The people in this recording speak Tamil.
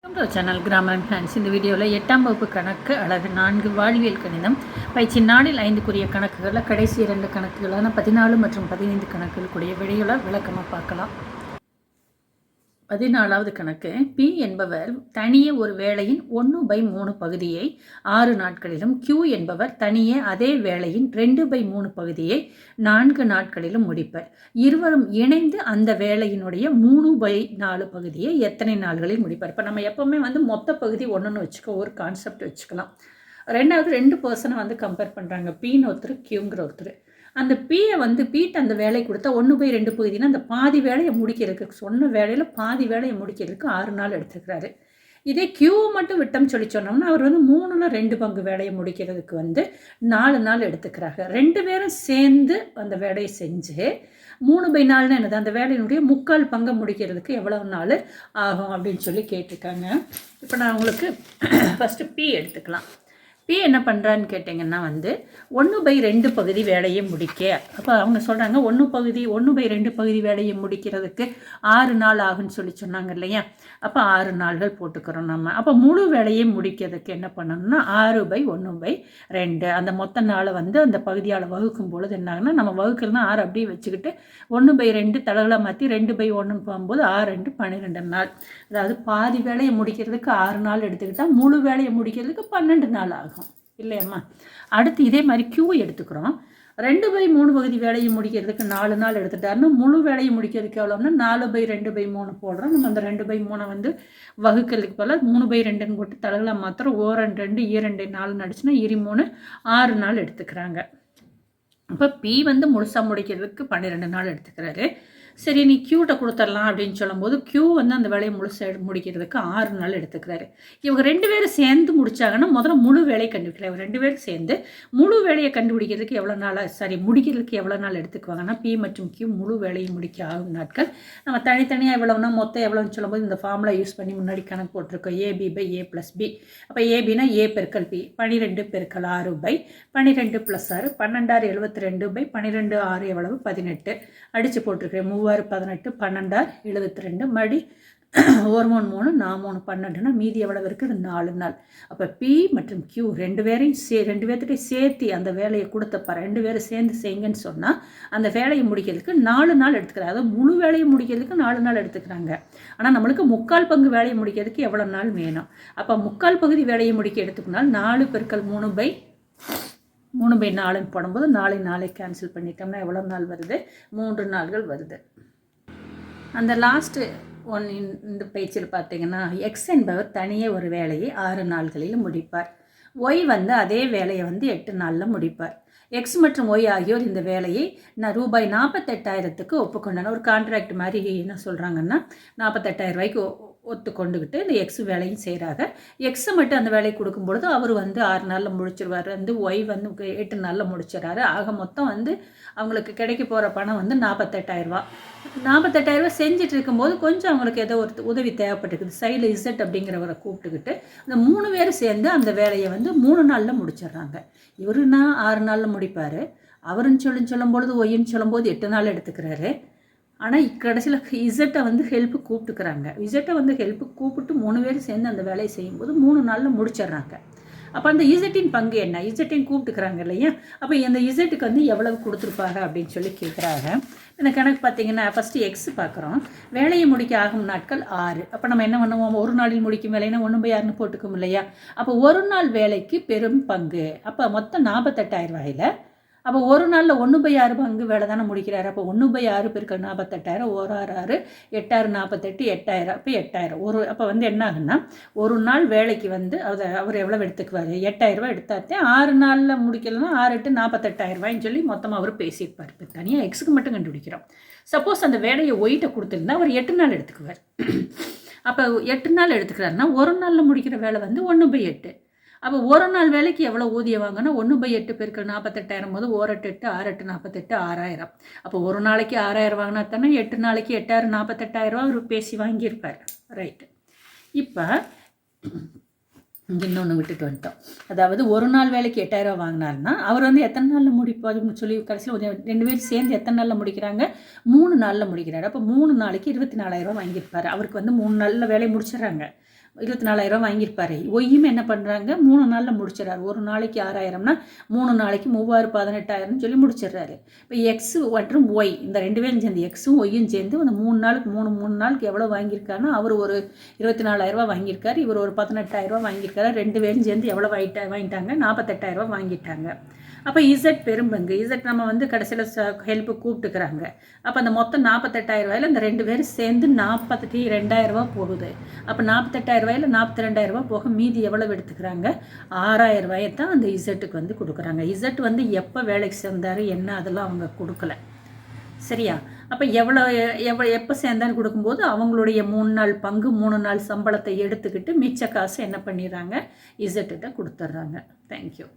Welcome to channel grammar and fans. இந்த வீடியோவில் 8ஆம் வகுப்பு கணக்கு அழகு 4 வாழ்வியல் கணிதம் பயிற்சி 4ல் 5க்குரிய கணக்குகளில் கடைசி 2 கணக்குகளான 14 மற்றும் 15 கணக்குகளுக்குரிய விடைகளை விளக்கமாக பார்க்கலாம். 14வது கணக்கு. P என்பவர் தனியே ஒரு வேலையின் 1/3 பகுதியை 6 நாட்களிலும், Q என்பவர் தனியே அதே வேலையின் 2/3 பகுதியை 4 நாட்களிலும் முடிப்பர். இருவரும் இணைந்து அந்த வேலையினுடைய 3/4 பகுதியை எத்தனை நாள்களில் முடிப்பர்? இப்போ நம்ம எப்போவுமே மொத்த பகுதி ஒன்றுன்னு வச்சுக்கோ, ஒரு கான்செப்ட் வச்சுக்கலாம். ரெண்டாவது 2 பர்சனை கம்பேர் பண்ணுறாங்க. Pன்னு ஒருத்தர், Qங்கிற ஒருத்தர். அந்த பீட்ட அந்த வேலை கொடுத்தா 1/2 பகுதினா அந்த பாதி வேலையை முடிக்கிறதுக்கு, சொன்ன வேலையில் பாதி வேலையை முடிக்கிறதுக்கு 6 நாள் எடுத்துக்கிறாரு. இதே கியூவை மட்டும் விட்டோம்னு சொன்னோம்னா அவர் 3ல் 2 பங்கு வேலையை முடிக்கிறதுக்கு 4 நாள் எடுத்துக்கிறாங்க. 2 பேரும் சேர்ந்து அந்த வேலையை செஞ்சு 3/4 என்னது, அந்த வேலையினுடைய 3/4 பங்கை முடிக்கிறதுக்கு எவ்வளவு நாள் ஆகும் அப்படின்னு சொல்லி கேட்டிருக்காங்க. இப்போ நான் உங்களுக்கு ஃபஸ்ட்டு பி எடுத்துக்கலாம். பி என்ன பண்ணுறான்னு கேட்டிங்கன்னா 1/2 பகுதி வேலையை முடிக்க. அப்போ அவங்க சொல்கிறாங்க 1/2 பகுதி வேலையை முடிக்கிறதுக்கு 6 நாள் ஆகுன்னு சொல்லி சொன்னாங்க இல்லையா? அப்போ 6 நாள்கள் போட்டுக்கிறோம் நம்ம. அப்போ முழு வேலையை முடிக்கிறதுக்கு என்ன பண்ணணும்னா 6/1/2 அந்த மொத்த நாளை அந்த பகுதியால் வகுக்கும் பொழுது என்ன ஆகுனா, நம்ம வகுக்கலன்னா 6 அப்படியே வச்சுக்கிட்டு 1/2 தடகளை மாற்றி 2/1 போகும்போது 6 12 நாள். அதாவது பாதி வேலையை முடிக்கிறதுக்கு 6 நாள் எடுத்துக்கிட்டால் முழு வேலையை முடிக்கிறதுக்கு 12 நாள் ஆகும் இல்லையம்மா? அடுத்து இதே மாதிரி கியூவை எடுத்துக்கிறோம். 2/3 பகுதி வேலையை முடிக்கிறதுக்கு 4 நாள் எடுத்துட்டாருன்னா முழு வேலையை முடிக்கிறதுக்கு எவ்வளோன்னா 4/2/3 போடுறோம். நம்ம அந்த 2/3 வகுக்கிறதுக்கு போல 3/2 போட்டு தலகளை மாத்திரம் 1 2 2 4 நடிச்சுன்னா 3 6 நாள் எடுத்துக்கிறாங்க. அப்போ பி முழுசாக முடிக்கிறதுக்கு 12 நாள் எடுத்துக்கிறாரு. சரி, நீ கியூட்ட கொடுத்துடலாம் அப்படின்னு சொல்லும்போது கியூ அந்த வேலையை முழுசாக முடிக்கிறதுக்கு 6 நாள் எடுத்துக்கிறாரு. இவங்க 2 பேரும் சேர்ந்து முடிச்சாங்கன்னா முதல்ல முழு வேலையை கண்டுபிடிக்கல. இவங்க 2 பேரும் சேர்ந்து முழு வேலையை கண்டுபிடிக்கிறதுக்கு எவ்வளோ நாள், முடிக்கிறதுக்கு எவ்வளோ நாள் எடுத்துக்குவாங்கன்னா பி மற்றும் கியூ முழு வேலையை முடிக்க ஆகும் நாட்கள். நம்ம தனித்தனியாக எவ்வளோனா மொத்தம் எவ்வளோன்னு சொல்லும்போது இந்த ஃபார்முலா யூஸ் பண்ணி முன்னாடி கணக்கு போட்டிருக்கோம். AB/A+B. அப்போ ஏபினா A × B 12 × 6/12 + 6 12 72/12 6 எவ்வளவு 18 அடித்து போட்டிருக்கிறேன். 3 18 12 72 மறுபடி 1 3 3 4 3 12னா மீதி எவ்வளவு இருக்குது 4 நாள். அப்போ பி மற்றும் கியூ 2 பேர்த்திட்டையும் சேர்த்து அந்த வேலையை கொடுத்தப்ப 2 பேரும் சேர்ந்து செய்யுங்கன்னு சொன்னால் அந்த வேலையை முடிக்கிறதுக்கு 4 நாள் எடுத்துக்கிறாங்க. அதாவது முழு வேலையை முடிக்கிறதுக்கு 4 நாள் எடுத்துக்கிறாங்க. ஆனால் நம்மளுக்கு 3/4 பங்கு வேலையை முடிக்கிறதுக்கு எவ்வளோ நாள் வேணும்? அப்போ 3/4 பகுதி வேலையை முடிக்க எடுத்துக்கினால் 4 × 3/4 போடும்போது 4 கேன்சல் பண்ணிட்டோம்னா எவ்வளோ நாள் வருது? 3 நாள்கள் வருது. அந்த லாஸ்ட்டு இந்த பேச்சில் பார்த்தீங்கன்னா எக்ஸ் என்பவர் தனியே ஒரு வேலையை 6 நாள்களில் முடிப்பார். ஒய் அதே வேலையை 8 நாளில் முடிப்பார். எக்ஸ் மற்றும் ஒய் ஆகியோர் இந்த வேலையை ரூபாய் 48,000க்கு ஒப்புக்கொண்டனர். ஒரு கான்ட்ராக்ட் மாதிரி என்ன சொல்கிறாங்கன்னா 48,000 ஒத்துக்கொண்டுக்கிட்டு இந்த எக்ஸ் வேலையும் செய்கிறாங்க. எக்ஸை மட்டும் அந்த வேலையை கொடுக்கும்பொழுது அவர் 6 நாளில் முடிச்சிருவார். ஒய் 8 நாளில் முடிச்சிடறாரு. ஆக மொத்தம் அவங்களுக்கு கிடைக்க போகிற பணம் 48,000. 48,000 செஞ்சுட்டு இருக்கும்போது கொஞ்சம் அவங்களுக்கு ஏதோ ஒரு உதவி தேவைப்பட்டுக்குது. சைடில் இசட் அப்படிங்கிறவரை கூப்பிட்டுக்கிட்டு அந்த 3 பேரும் சேர்ந்து அந்த வேலையை 3 நாளில் முடிச்சிடுறாங்க. இவருன்னா 6 நாளில் முடிப்பார். அவருன்னு சொல்லும்பொழுது ஒய்ன்னு சொல்லும்போது 8 நாள் எடுத்துக்கிறாரு. ஆனால் கடைசியில் இசட்டை ஹெல்ப்பு கூப்பிட்டுக்கிறாங்க. இசட்டை ஹெல்ப்பு கூப்பிட்டு 3 பேர் சேர்ந்து அந்த வேலையை செய்யும்போது 3 நாளில் முடிச்சிடுறாங்க. அப்போ அந்த இசட்டின் பங்கு என்ன? இசட்டையும் கூப்பிட்டுக்கிறாங்க இல்லையா? அப்போ இந்த இசட்டுக்கு எவ்வளவு கொடுத்துருப்பாங்க அப்படின்னு சொல்லி கேட்குறாங்க. இந்த கணக்கு பார்த்தீங்கன்னா ஃபஸ்ட்டு எக்ஸ் பார்க்குறோம். வேலையை முடிக்க ஆகும் நாட்கள் 6. அப்போ நம்ம என்ன பண்ணுவோம்? ஒரு நாளில் முடிக்கும் வேலைன்னா 1/6 போட்டுக்கும் இல்லையா? அப்போ ஒரு நாள் வேலைக்கு பெரும் பங்கு. அப்போ மொத்தம் 48,000. அப்போ ஒரு நாளில் 1/6 பங்கு வேலை தானே முடிக்கிறாரு. அப்போ 1/6 × 48,000 1 6 6 8 6 48 8000. அப்போ 8000 அப்போ என்ன ஆகுன்னா ஒரு நாள் வேலைக்கு அவர் எவ்வளோ எடுத்துக்குவார்? 8,000 எடுத்தாத்தே 6 நாளில் முடிக்கலன்னா 6 8 48,000 சொல்லி மொத்தமாக அவர் பேசியிருப்பார். இப்போ தனியாக எக்ஸுக்கு மட்டும் கண்டுபிடிக்கிறோம். சப்போஸ் அந்த வேலையை ஒயிட்ட கொடுத்துருந்தா அவர் 8 நாள் எடுத்துக்குவார். அப்போ 8 நாள் எடுத்துக்கிறாருன்னா ஒரு நாளில் முடிக்கிற வேலை 1/8. அப்போ ஒரு நாள் வேலைக்கு எவ்வளோ ஊதியம் வாங்கினா 1/8 × 48,000 போது 1 8 8 6 8 48 6000. அப்போ ஒரு நாளைக்கு 6000 வாங்கினா தானே 8 நாளைக்கு 8 6 48,000 அவர் பேசி வாங்கியிருப்பார். ரைட்டு. இப்போ இங்கே இன்னொன்று விட்டுட்டு வந்துட்டோம். அதாவது ஒரு நாள் வேலைக்கு 8,000 வாங்கினாருன்னா அவர் எத்தனை நாளில் முடிப்பாருன்னு சொல்லி கடைசியில் 2 பேரும் சேர்ந்து எத்தனை நாளில் முடிக்கிறாங்க? 3 நாளில் முடிக்கிறாரு. அப்போ 3 நாளைக்கு 24,000 வாங்கியிருப்பார். அவருக்கு 3 நாளில் வேலையை முடிச்சிடுறாங்க. 24,000 வாங்கியிருப்பாரு. ஒய்யும் என்ன பண்ணுறாங்க, 3 நாளில் முடிச்சிடறாரு. ஒரு நாளைக்கு 6,000னா 3 நாளைக்கு 3000 18,000 சொல்லி முடிச்சிடுறாரு. இப்போ எக்ஸ் மற்றும் ஒய் இந்த 2 பேரும் சேர்ந்து எக்ஸும் ஒய்யும் சேர்ந்து அந்த 3 நாளுக்கு 3 நாளுக்கு எவ்வளோ வாங்கியிருக்காருன்னா அவர் ஒரு 24,000 வாங்கியிருக்காரு, இவர் ஒரு 18,000 வாங்கியிருக்காரு. 2 பேரும் சேர்ந்து எவ்வளோ வாங்கிட்டாங்க, 48,000 வாங்கிட்டாங்க. அப்போ இசட் பெரும்பங்கு. இசட் நம்ம வந்து கடைசியில் ஹெல்ப்பு கூப்பிட்டுக்கிறாங்க. அப்போ அந்த மொத்தம் 48,000 இந்த 2 பேரும் சேர்ந்து 42,000 போகுது. அப்போ 48,000 42,000 போக மீதி எவ்வளவு எடுத்துக்கிறாங்க, 6,000 தான் அந்த இசட்டுக்கு வந்து கொடுக்குறாங்க. இசட் வந்து எப்போ வேலைக்கு சேர்ந்தார் என்ன அதெல்லாம் அவங்க கொடுக்கல. சரியா? அப்போ எப்போ சேர்ந்தான்னு கொடுக்கும்போது அவங்களுடைய 3 நாள் பங்கு 3 நாள் சம்பளத்தை எடுத்துக்கிட்டு மிச்ச காசு என்ன பண்ணிடுறாங்க, இசட்டுகிட்ட கொடுத்துட்றாங்க. தேங்க்யூ.